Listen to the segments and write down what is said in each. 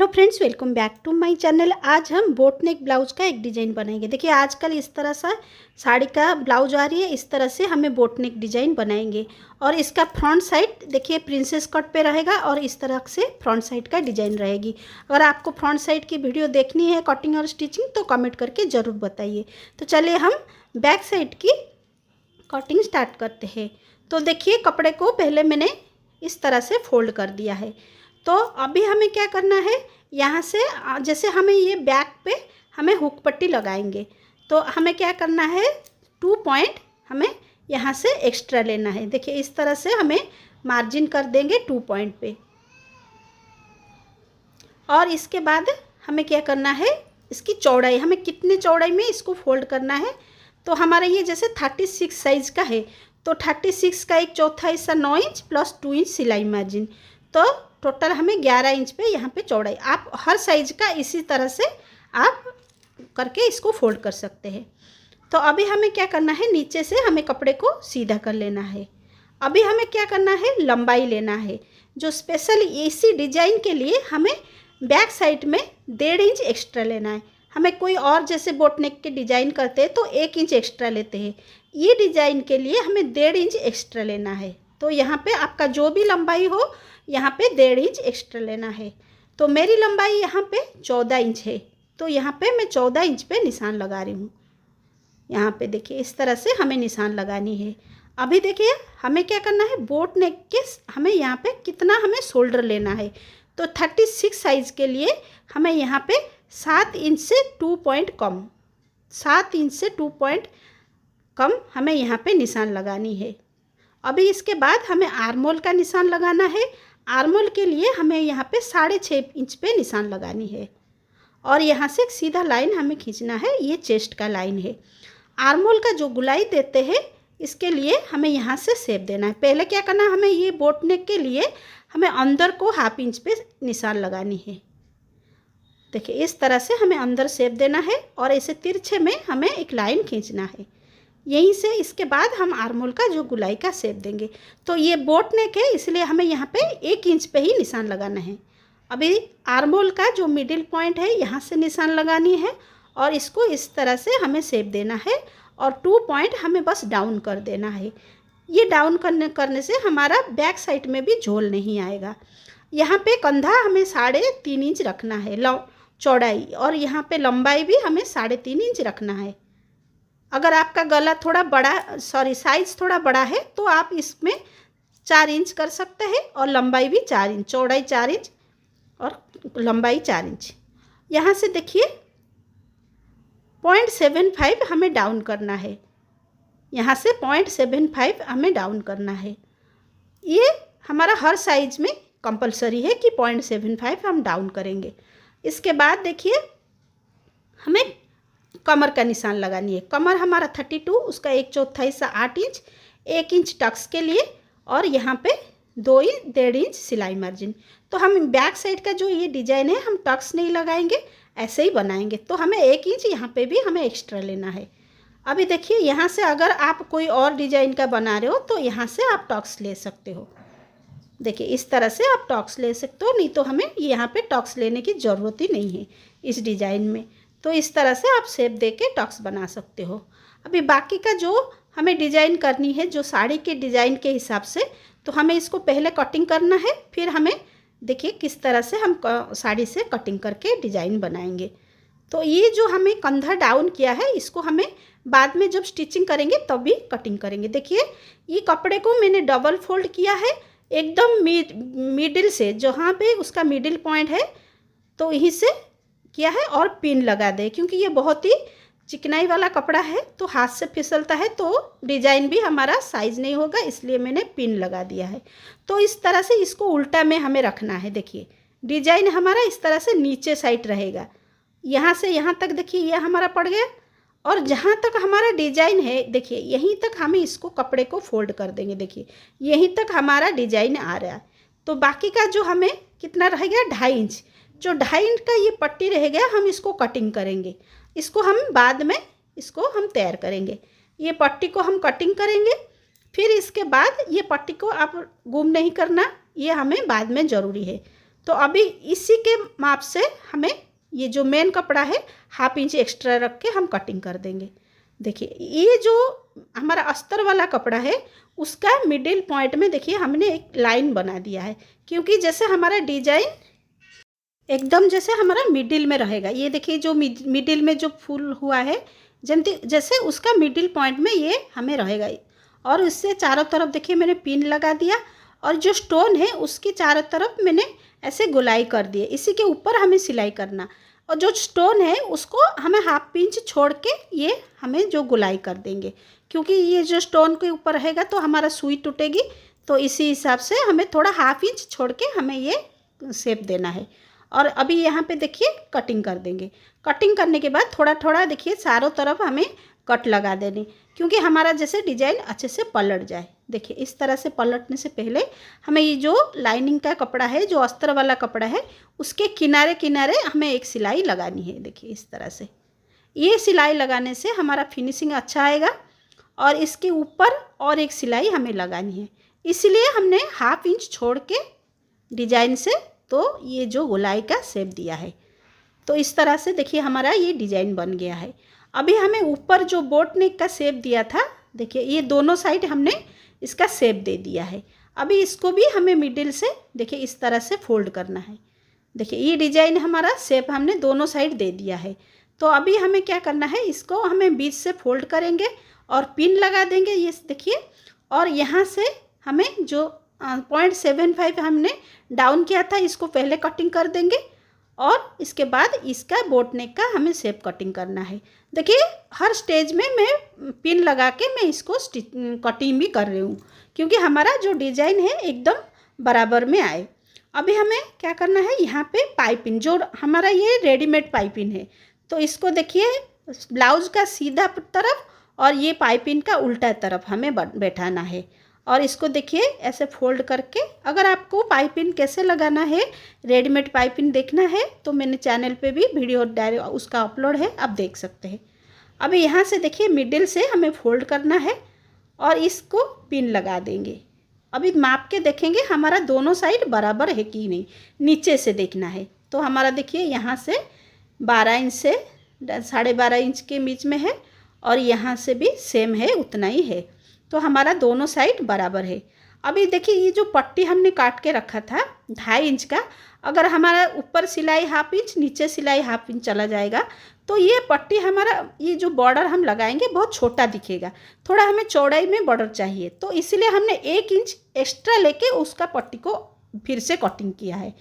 Hello friends, welcome back to my channel. आज हम boat neck blouse का एक डिज़ाइन बनाएंगे। देखिए आजकल इस तरह सा साड़ी का ब्लाउज आ रही है, इस तरह से हमें बोट नेक डिज़ाइन बनाएंगे। और इसका फ्रंट साइड देखिए प्रिंसेस कट पे रहेगा और इस तरह से फ्रंट साइड का डिज़ाइन रहेगी। अगर आपको फ्रंट साइड की वीडियो देखनी है कटिंग और स्टिचिंग तो कमेंट करके ज़रूर बताइए। तो चलिए हम बैक साइड की कटिंग स्टार्ट करते हैं। तो देखिए कपड़े को पहले मैंने इस तरह से फोल्ड कर दिया है। तो अभी हमें क्या करना है, यहाँ से जैसे हमें ये बैक पे हमें हुक पट्टी लगाएंगे तो हमें क्या करना है, 2 पॉइंट हमें यहाँ से एक्स्ट्रा लेना है। देखिए इस तरह से हमें मार्जिन कर देंगे 2 पॉइंट पे। और इसके बाद हमें क्या करना है, इसकी चौड़ाई हमें कितने चौड़ाई में इसको फोल्ड करना है। तो हमारा ये जैसे 36 साइज़ का है तो 36 का एक चौथा हिस्सा 9 इंच प्लस 2 इंच सिलाई मार्जिन, तो टोटल हमें 11 इंच पे यहाँ पे चौड़ाई। आप हर साइज़ का इसी तरह से आप करके इसको फोल्ड कर सकते हैं। तो अभी हमें क्या करना है, नीचे से हमें कपड़े को सीधा कर लेना है। अभी हमें क्या करना है, लंबाई लेना है। जो स्पेशल इसी डिज़ाइन के लिए हमें बैक साइड में 1.5 इंच एक्स्ट्रा लेना है। हमें कोई और जैसे बोट नेक के डिज़ाइन करते हैं तो 1 इंच एक्स्ट्रा लेते हैं, ये डिज़ाइन के लिए हमें 1.5 इंच एक्स्ट्रा लेना है। तो यहाँ पे आपका जो भी लंबाई हो यहाँ पे 1.5 इंच एक्स्ट्रा लेना है। तो मेरी लंबाई यहाँ पे 14 इंच है तो यहाँ पे मैं 14 इंच पे निशान लगा रही हूँ। यहाँ पे देखिए इस तरह से हमें निशान लगानी है। अभी देखिए हमें क्या करना है, बोट नेक के हमें यहाँ पे कितना हमें शोल्डर लेना है। तो 36 साइज़ के लिए हमें यहाँ पे 7 इंच से 2 पॉइंट कम, 7 इंच से 2 पॉइंट कम हमें यहाँ पे निशान लगानी है। अभी इसके बाद हमें आर्मोल का निशान लगाना है। आर्मोल के लिए हमें यहाँ पे 6.5 इंच पे निशान लगानी है और यहाँ से एक सीधा लाइन हमें खींचना है, ये चेस्ट का लाइन है। आर्मोल का जो गुलाई देते हैं इसके लिए हमें यहाँ से शेप देना है। पहले क्या करना है, हमें ये बोट नेक के लिए हमें अंदर को 1/2 इंच पे निशान लगानी है। देखिए इस तरह से हमें अंदर शेप देना है और ऐसे तिरछे में हमें एक लाइन खींचना है यहीं से। इसके बाद हम आर्मोल का जो गुलाई का शेप देंगे। तो ये बोट नेक है इसलिए हमें यहाँ पे 1 इंच पे ही निशान लगाना है। अभी आर्मोल का जो मिडिल पॉइंट है यहाँ से निशान लगानी है और इसको इस तरह से हमें शेप देना है और 2 पॉइंट हमें बस डाउन कर देना है। ये डाउन करने से हमारा बैक साइड में भी झोल नहीं आएगा। यहाँ पे कंधा हमें 3.5 इंच रखना है चौड़ाई और यहाँ पे लंबाई भी हमें 3.5 इंच रखना है। अगर आपका गला थोड़ा बड़ा साइज़ थोड़ा बड़ा है तो आप इसमें 4 इंच कर सकते हैं और लंबाई भी 4 इंच, चौड़ाई 4 इंच और लंबाई 4 इंच। यहाँ से देखिए 0.75 हमें डाउन करना है, यहाँ से 0.75 हमें डाउन करना है। ये हमारा हर साइज में कंपलसरी है कि 0.75 हम डाउन करेंगे। इसके बाद देखिए हमें कमर का निशान लगानी है। कमर हमारा 32, उसका एक चौथा हिस्सा 8 इंच, 1 इंच टक्स के लिए और यहाँ पे 1.5 इंच सिलाई मार्जिन। तो हम बैक साइड का जो ये डिज़ाइन है हम टक्स नहीं लगाएंगे, ऐसे ही बनाएंगे। तो हमें 1 इंच यहाँ पे भी हमें एक्स्ट्रा लेना है। अभी देखिए यहाँ से अगर आप कोई और डिज़ाइन का बना रहे हो तो यहाँ से आप टक्स ले सकते हो। देखिए इस तरह से आप टक्स ले सकते हो, नहीं तो हमें यहाँ पे टक्स लेने की ज़रूरत ही नहीं है इस डिज़ाइन में। तो इस तरह से आप शेप दे के टक्स बना सकते हो। अभी बाकी का जो हमें डिज़ाइन करनी है जो साड़ी के डिज़ाइन के हिसाब से, तो हमें इसको पहले कटिंग करना है, फिर हमें देखिए किस तरह से हम साड़ी से कटिंग करके डिज़ाइन बनाएंगे। तो ये जो हमें कंधा डाउन किया है इसको हमें बाद में जब स्टिचिंग करेंगे तब भी कटिंग करेंगे। देखिए ये कपड़े को मैंने डबल फोल्ड किया है एकदम मिडिल से, जहाँ पे उसका मिडिल पॉइंट है तो यहीं से किया है और पिन लगा दे, क्योंकि ये बहुत ही चिकनाई वाला कपड़ा है तो हाथ से फिसलता है तो डिज़ाइन भी हमारा साइज़ नहीं होगा, इसलिए मैंने पिन लगा दिया है। तो इस तरह से इसको उल्टा में हमें रखना है। देखिए डिज़ाइन हमारा इस तरह से नीचे साइड रहेगा, यहाँ से यहाँ तक देखिए ये हमारा पड़ गया और जहाँ तक हमारा डिज़ाइन है देखिए यहीं तक हमें इसको कपड़े को फोल्ड कर देंगे। देखिए यहीं तक हमारा डिज़ाइन आ रहा है। तो बाकी का जो हमें कितना रहेगा 2.5 इंच, जो 2.5 इंच का ये पट्टी रहेगा हम इसको कटिंग करेंगे। इसको हम बाद में इसको हम तैयार करेंगे। ये पट्टी को हम कटिंग करेंगे, फिर इसके बाद ये पट्टी को आप गुम नहीं करना, ये हमें बाद में ज़रूरी है। तो अभी इसी के माप से हमें ये जो मेन कपड़ा है 1/2 इंच एक्स्ट्रा रख के हम कटिंग कर देंगे। देखिए ये जो हमारा अस्तर वाला कपड़ा है उसका मिडिल पॉइंट में देखिए हमने एक लाइन बना दिया है, क्योंकि जैसे हमारा डिजाइन एकदम जैसे हमारा मिडिल में रहेगा। ये देखिए जो मिडिल में जो फूल हुआ है जैसे उसका मिडिल पॉइंट में ये हमें रहेगा। और इससे चारों तरफ देखिए मैंने पिन लगा दिया, और जो स्टोन है उसकी चारों तरफ मैंने ऐसे गोलाई कर दिए। इसी के ऊपर हमें सिलाई करना, और जो स्टोन है उसको हमें 1/2 इंच छोड़ के ये हमें जो गोलाई कर देंगे, क्योंकि ये जो स्टोन के ऊपर रहेगा तो हमारा सुई टूटेगी। तो इसी हिसाब से हमें थोड़ा 1/2 इंच छोड़ के हमें ये शेप देना है। और अभी यहाँ पे देखिए कटिंग कर देंगे। कटिंग करने के बाद थोड़ा थोड़ा देखिए चारों तरफ हमें कट लगा देने, क्योंकि हमारा जैसे डिजाइन अच्छे से पलट जाए। देखिए इस तरह से पलटने से पहले हमें ये जो लाइनिंग का कपड़ा है, जो अस्तर वाला कपड़ा है, उसके किनारे किनारे हमें एक सिलाई लगानी है। देखिए इस तरह से ये सिलाई लगाने से हमारा फिनिशिंग अच्छा आएगा। और इसके ऊपर और एक सिलाई हमें लगानी है, इसलिए हमने 1/2 इंच छोड़ के डिजाइन से तो ये जो गोलाई का शेप दिया है। तो इस तरह से देखिए हमारा ये डिजाइन बन गया है। अभी हमें ऊपर जो बोट नेक का शेप दिया था, देखिए ये दोनों साइड हमने इसका शेप दे दिया है। अभी इसको भी हमें मिडिल से देखिए इस तरह से फोल्ड करना है। देखिए ये डिजाइन हमारा शेप हमने दोनों साइड दे दिया है। तो अभी हमें क्या करना है, इसको हमें बीच से फोल्ड करेंगे और पिन लगा देंगे, ये देखिए। और यहाँ से हमें जो 0.75 हमने डाउन किया था इसको पहले कटिंग कर देंगे, और इसके बाद इसका बोट नेक का हमें शेप कटिंग करना है। देखिए हर स्टेज में मैं पिन लगा के मैं इसको कटिंग भी कर रही हूँ, क्योंकि हमारा जो डिजाइन है एकदम बराबर में आए। अभी हमें क्या करना है, यहाँ पे पाइपिंग जो हमारा ये रेडीमेड पाइपिंग है, तो इसको देखिए ब्लाउज का सीधा तरफ और ये पाइपिंग का उल्टा तरफ हमें बैठाना है। और इसको देखिए ऐसे फोल्ड करके, अगर आपको पाइपिंग कैसे लगाना है, रेडीमेड पाइपिंग देखना है तो मैंने चैनल पे भी वीडियो डायरेक्ट उसका अपलोड है, आप देख सकते हैं। अभी यहाँ से देखिए मिडिल से हमें फोल्ड करना है और इसको पिन लगा देंगे। अभी माप के देखेंगे हमारा दोनों साइड बराबर है कि नहीं, नीचे से देखना है। तो हमारा देखिए यहाँ से 12 इंच से 12.5 इंच के बीच में है, और यहाँ से भी सेम है, उतना ही है। तो हमारा दोनों साइड बराबर है। अभी देखिए ये जो पट्टी हमने काट के रखा था 2.5 इंच का, अगर हमारा ऊपर सिलाई 1/2 इंच, नीचे सिलाई 1/2 इंच चला जाएगा तो ये पट्टी हमारा ये जो बॉर्डर हम लगाएंगे बहुत छोटा दिखेगा। थोड़ा हमें चौड़ाई में बॉर्डर चाहिए, तो इसलिए हमने 1 इंच एक्स्ट्रा लेके उसका पट्टी को फिर से कटिंग किया है,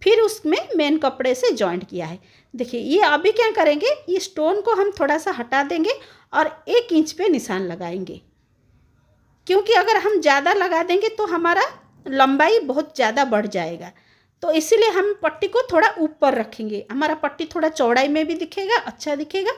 फिर उसमें मेन कपड़े से जॉइंट किया है। देखिए ये अभी क्या करेंगे, ये स्टोन को हम थोड़ा सा हटा देंगे और 1 इंच पे निशान लगाएंगे, क्योंकि अगर हम ज़्यादा लगा देंगे तो हमारा लंबाई बहुत ज़्यादा बढ़ जाएगा। तो इसीलिए हम पट्टी को थोड़ा ऊपर रखेंगे, हमारा पट्टी थोड़ा चौड़ाई में भी दिखेगा, अच्छा दिखेगा।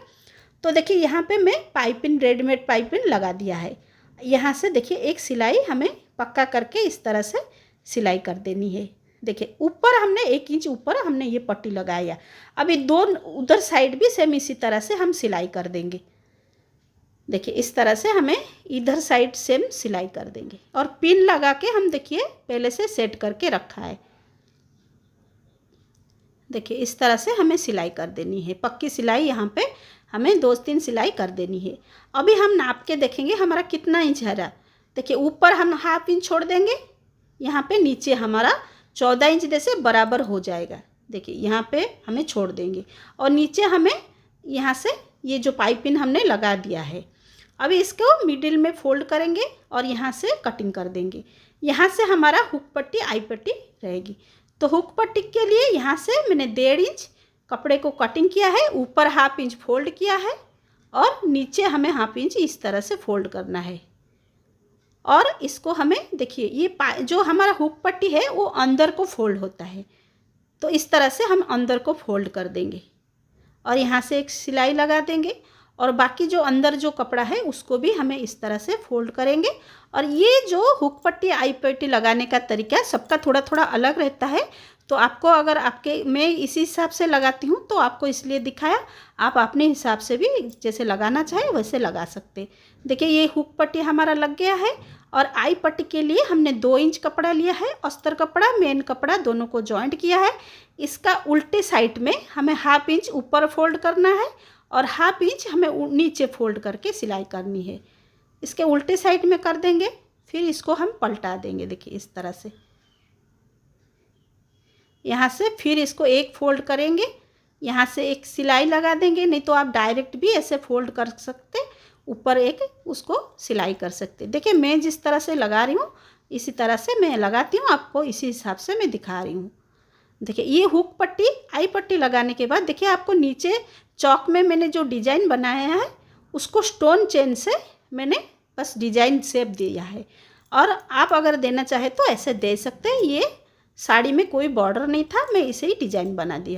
तो देखिए यहाँ पे मैं पाइपिंग रेडीमेड पाइपिंग लगा दिया है। यहाँ से देखिए एक सिलाई हमें पक्का करके इस तरह से सिलाई कर देनी है। देखिए ऊपर हमने 1 इंच ऊपर हमने ये पट्टी लगाया। अभी उधर साइड भी सेम इसी तरह से हम सिलाई कर देंगे। देखिए इस तरह से हमें इधर साइड सेम सिलाई कर देंगे, और पिन लगा के हम देखिए पहले से सेट करके रखा है। देखिए इस तरह से हमें सिलाई कर देनी है, पक्की सिलाई यहाँ पे हमें 2-3 सिलाई कर देनी है। अभी हम नाप के देखेंगे हमारा कितना इंच है। देखिए ऊपर हम 1/2 इंच छोड़ देंगे, यहाँ पे नीचे हमारा 14 इंच जैसे बराबर हो जाएगा। देखिए यहाँ पे हमें छोड़ देंगे, और नीचे हमें यहाँ से ये जो पाइपिंग हमने लगा दिया है, अभी इसको मिडिल में फोल्ड करेंगे और यहाँ से कटिंग कर देंगे। यहाँ से हमारा हुक पट्टी आई पट्टी रहेगी। तो हुक पट्टी के लिए यहाँ से मैंने 1.5 इंच कपड़े को कटिंग किया है, ऊपर 1/2 इंच फोल्ड किया है, और नीचे हमें 1/2 इंच इस तरह से फोल्ड करना है। और इसको हमें देखिए ये जो हमारा हुक पट्टी है वो अंदर को फोल्ड होता है, तो इस तरह से हम अंदर को फोल्ड कर देंगे और यहाँ से एक सिलाई लगा देंगे, और बाकी जो अंदर जो कपड़ा है उसको भी हमें इस तरह से फोल्ड करेंगे। और ये जो हुक पट्टी आई पट्टी लगाने का तरीका सबका थोड़ा थोड़ा अलग रहता है, तो आपको अगर आपके मैं इसी हिसाब से लगाती हूँ तो आपको इसलिए दिखाया, आप अपने हिसाब से भी जैसे लगाना चाहे वैसे लगा सकते। देखिए ये हुक पट्टी हमारा लग गया है। और आई पट्टी के लिए हमने 2 इंच कपड़ा लिया है, अस्तर कपड़ा मेन कपड़ा दोनों को जॉइंट किया है। इसका उल्टे साइड में हमें 1/2 इंच ऊपर फोल्ड करना है और 1/2 इंच हमें नीचे फोल्ड करके सिलाई करनी है। इसके उल्टे साइड में कर देंगे, फिर इसको हम पलटा देंगे। देखिए इस तरह से यहाँ से फिर इसको एक फोल्ड करेंगे, यहाँ से एक सिलाई लगा देंगे, नहीं तो आप डायरेक्ट भी ऐसे फोल्ड कर सकते, ऊपर एक उसको सिलाई कर सकते। देखिए मैं जिस तरह से लगा रही हूँ इसी तरह से मैं लगाती हूँ, आपको इसी हिसाब से मैं दिखा रही हूँ। देखिए ये हुक पट्टी आई पट्टी लगाने के बाद देखिए आपको नीचे चौक में मैंने जो डिजाइन बनाया है उसको स्टोन चेन से मैंने बस डिजाइन शेप दिया है। और आप अगर देना चाहे तो ऐसे दे सकते हैं। ये साड़ी में कोई बॉर्डर नहीं था, मैं इसे ही डिजाइन बना दिया।